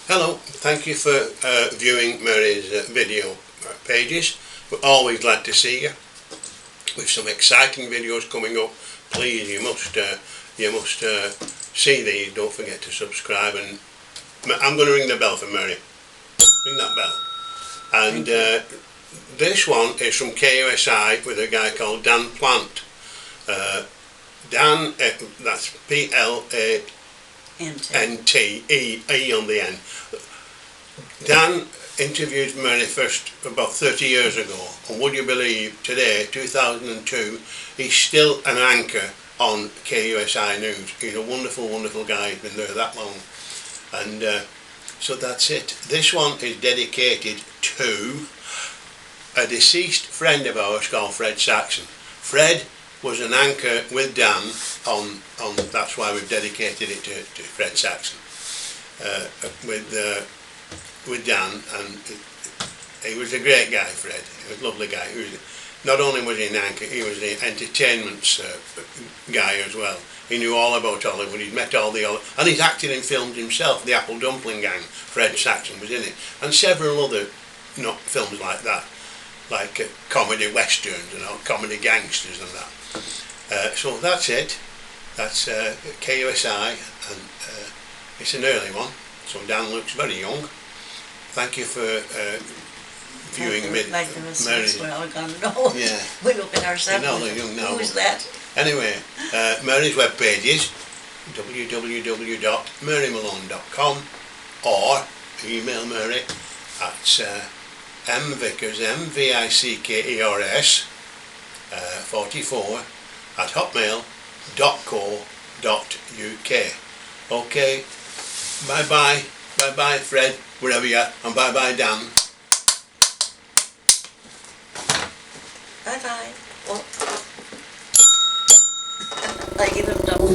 Hello, thank you for viewing Mary's video pages. We're always glad to see you with some exciting videos coming up. Please, you must see these. Don't forget to subscribe, and I'm going to ring the bell for Mary. Ring that bell. And this one is from KUSI with a guy called Dan Plant. Dan, that's P-L-A-N-T-E on the end. Dan interviewed Mary first about 30 years ago, and would you believe today, 2002, he's still an anchor on KUSI News. He's a wonderful, wonderful guy. He's been there that long. And so that's it. This one is dedicated to a deceased friend of ours called Fred Saxon. Fred was an anchor with Dan on that's why we've dedicated it to Fred Saxon with Dan, and he was a great guy. Fred, he was a lovely guy. Not only was he an anchor, he was the entertainment guy as well. He knew all about Hollywood. He'd met all the and he's acted in films himself. The Apple Dumpling Gang, Fred Saxon was in it, and several other films like that, like comedy westerns and comedy gangsters and that. So that's it. That's KUSI, and it's an early one. So Dan looks very young. Thank you for viewing me. Like the rest of us, we're all gonna know. Yeah. We look at ourselves. You know they're young now. Who's that? Anyway, Mary's webpage is www.marymalone.com, or email Mary at mvickers, M-V-I-C-K-E-R-S 44 at hotmail.co.uk. Okay, bye-bye. Bye-bye, Fred, wherever you are, and bye-bye, Dan. Bye-bye. Oh. I give him double.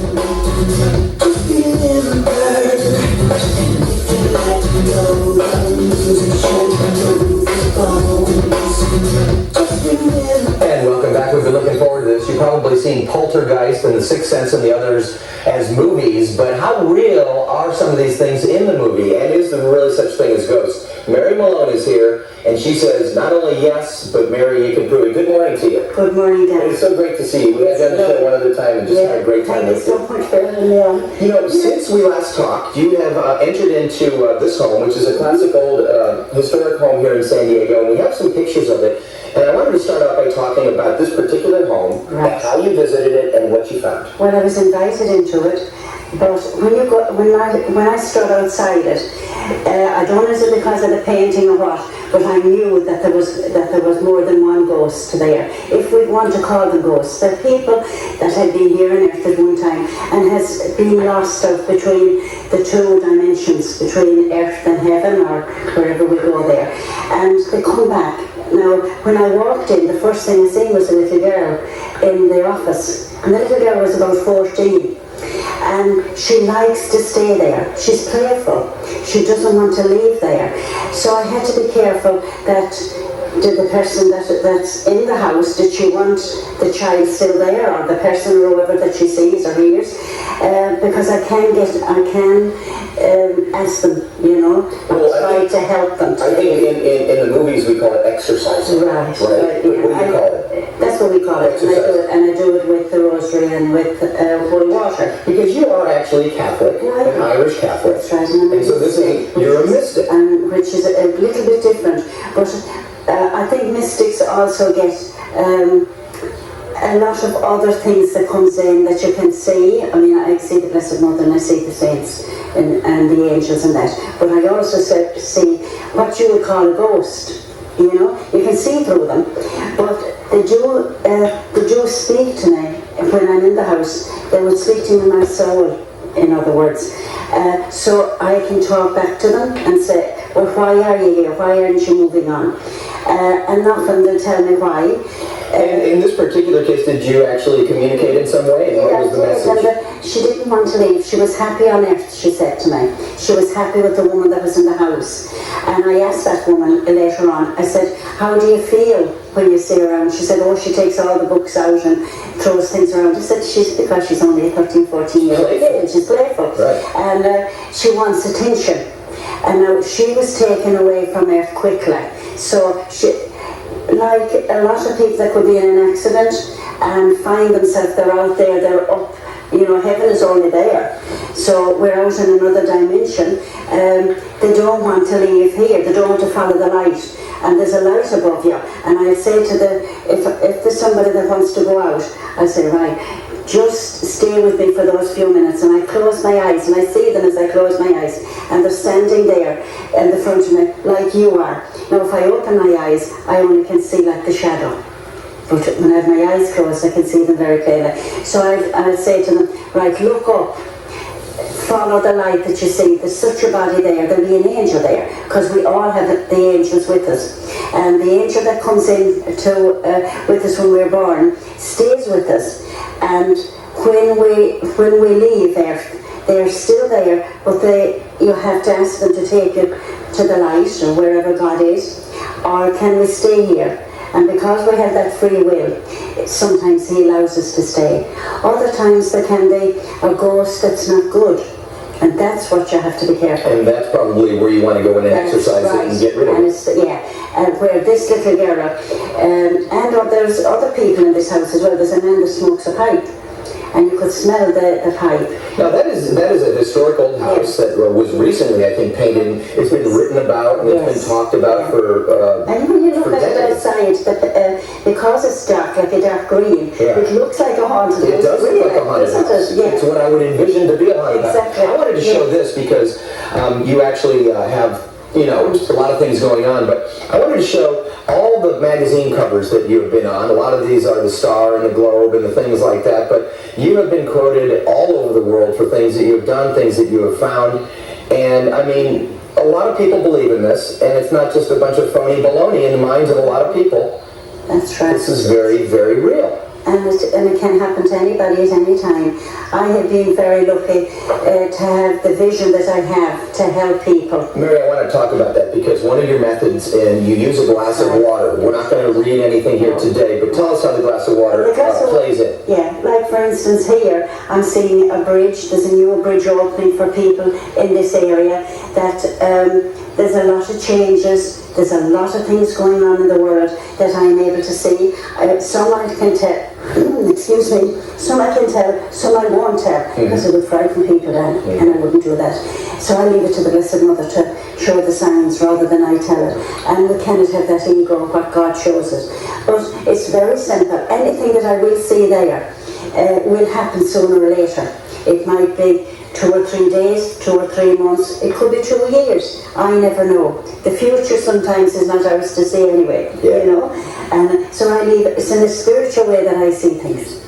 And welcome back. We've been looking forward to this. You've probably seen Poltergeist and The Sixth Sense and the others as movies, but how real are some of these things in the movie? And is there really such thing as ghosts? Mary Malone is here, and she says not only yes, but Mary, you can prove it. Good morning to you. Good morning, Dan. It's so great to see you. We had done the show one other time and just had a great time with you. Thank you so much for having me on. You know, since we last talked, you have entered into this home, which is a classic old historic home here in San Diego, and we have some pictures of it. And I wanted to start out by talking about this particular home, how you visited it, and what you found. Well, I was invited into it, but when I stood outside it, I don't know if it's because of the painting or what, but I knew that there was more than one ghost there. If we want to call them ghosts, they're people that had been here on earth at one time and has been lost out between the two dimensions, between earth and heaven, or wherever we go there, and they come back. Now, when I walked in, the first thing I seen was a little girl in the office, and the little girl was about 14. And she likes to stay there. She's playful. She doesn't want to leave there. So I had to be careful that the person that's in the house, did she want the child still there, or the person or whoever that she sees or hears? Because I can ask them, try to help them. I think in the movies we call it exercising. Right. What do you call it? That's what we call it. And I do it with the rosary and with holy water. Because you are actually Catholic, an Irish Catholic. That's right. And so you're a mystic. Which is a little bit different. But I think mystics also get a lot of other things that comes in that you can see. I mean, I see the Blessed Mother and I see the saints and the angels and that. But I also see what you would call a ghost. You can see through them. But they do speak to me when I'm in the house. They would speak to me in my soul, in other words. So I can talk back to them and say, well, why are you here? Why aren't you moving on? And often they'll tell me why. And in this particular case, did you actually communicate in some way? And what was the message? She didn't want to leave. She was happy on earth, she said to me. She was happy with the woman that was in the house. And I asked that woman later on, I said, how do you feel when you see her around? She said, oh, she takes all the books out and throws things around. I said, because she's only a 13, 14-year-old kid, and she's playful. Right. And she wants attention. And now she was taken away from Earth quickly. So she, like a lot of people that could be in an accident and find themselves, they're out there, they're up, you know, heaven is only there. So we're out in another dimension. They don't want to leave here, they don't want to follow the light. And there's a light above you. And I say to if there's somebody that wants to go out, I say, right, just stay with me for those few minutes. And I close my eyes, and I see them as I close my eyes. And they're standing there in the front of me, like you are. Now, if I open my eyes, I only can see like the shadow. But when I have my eyes closed, I can see them very clearly. So I'll say to them, right, look up. Follow the light that you see. There's such a body there. There'll be an angel there, because we all have the angels with us. And the angel that comes in with us when we're born stays with us. And when we leave they're still there, but you have to ask them to take you to the light or wherever God is, or can we stay here? And because we have that free will, sometimes He allows us to stay. Other times there can be a ghost that's not good. And that's what you have to be careful. And that's probably where you want to go in and exercise it and get rid of it. And where this little girl, and there's other people in this house as well. There's a man that smokes a pipe, and you could smell the pipe. Now that is a historic old house that was recently, I think, painted. It's been written about and it's been talked about for and when you look at decades. it outside, because it's dark, like a dark green, it looks like a haunted house. It does look like a haunted house. It's what I would envision to be a haunted house. Exactly. I wanted to show this because you actually have, you know, just a lot of things going on, but I wanted to show all the magazine covers that you have been on. A lot of these are the Star and the Globe and the things like that, but you have been quoted all over the world for things that you have done, things that you have found, and I mean, a lot of people believe in this, and it's not just a bunch of phony baloney in the minds of a lot of people. That's right. This is very, very real. And it can happen to anybody at any time. I have been very lucky to have the vision that I have to help people. Mary, I want to talk about that because one of your methods, and you use a glass of water. We're not going to read anything here today, but tell us how the glass of water plays in. Yeah, like for instance here, I'm seeing a bridge. There's a new bridge opening for people in this area. That there's a lot of changes. There's a lot of things going on in the world that I'm able to see. Some I can tell, excuse me, some I can tell, some I won't tell, because it would frighten people down, and I wouldn't do that. So I leave it to the Blessed Mother to show the signs rather than I tell it. And we cannot have that ego of what God shows us. But it's very simple. Anything that I will see there will happen sooner or later. It might be 2 or 3 days, 2 or 3 months, it could be 2 years. I never know. The future sometimes is not ours to see anyway, you know. And so I leave it. It's in a spiritual way that I see things.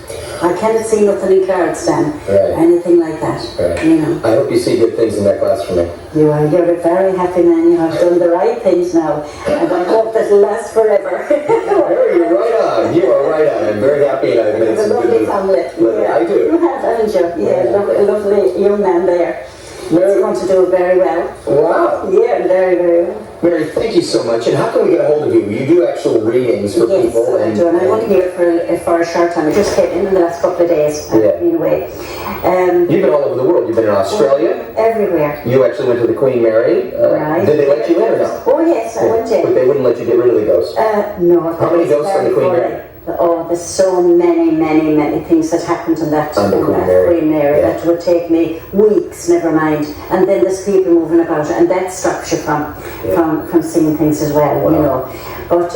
I cannot see nothing in cards, Dan, anything like that, you know. I hope you see good things in that glass for me. You're a very happy man. You have done the right things now, and I hope that it'll last forever. Mary, you're right on. You are right on. I'm very happy, and I've made some good family. I do. You have, haven't you? Yeah, a lovely young man there. Mary, going to do very well. Wow. Yeah, very, very well. Mary, thank you so much. And how can we get a hold of you? You do actual readings for people. Yes, I do. And I'm only here for a short time. I just came in the last couple of days. I've been away. You've been all over the world. You've been in Australia. Everywhere. You actually went to the Queen Mary. Right. Did they let you in or no? Oh, yes, I went in. But they wouldn't let you get rid of the ghosts? No. How many ghosts on the Queen Mary? Oh, there's so many things that happened in that Queen Mary that would take me weeks, never mind. And then there's people moving about, and that stops you from seeing things as well, you know. But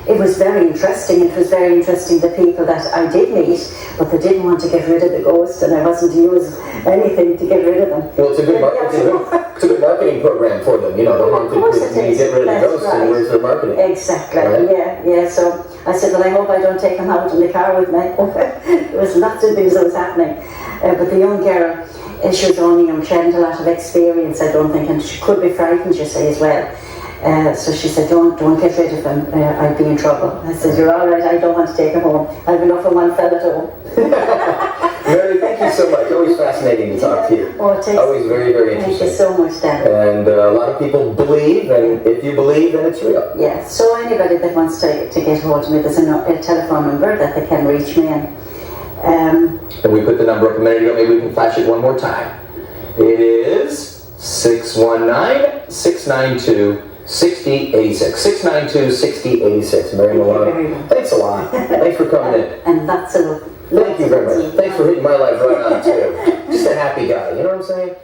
it was very interesting. It was very interesting, the people that I did meet, but they didn't want to get rid of the ghosts, and I wasn't to use anything to get rid of them. Well, it's a good marketing program for them, you know, the haunted. When you get rid of the ghosts, and where's their marketing? Exactly, yeah. So I said, well, I hope I don't take them out in the car with me. There was lots of things that was happening. But the young girl, she was only young, she hadn't a lot of experience, I don't think, and she could be frightened, you say, as well. So she said, don't get rid of him, I'd be in trouble. I said, you're all right, I don't want to take him home. I've enough of one fella at home. Mary, thank you so much. Always fascinating to talk to you. Always very, very interesting. Thank you so much, Dan. And a lot of people believe, and if you believe, then it's real. Yeah, so anybody that wants to get hold of me, there's a telephone number that they can reach me in. And we put the number up a minute ago. Maybe we can flash it one more time. It is 619 692-6086. 692-6086. Mary Malone. Thanks a lot. Thanks for coming in. And that's a... Thank you very much. Thanks for hitting my life right on too. Just a happy guy, you know what I'm saying?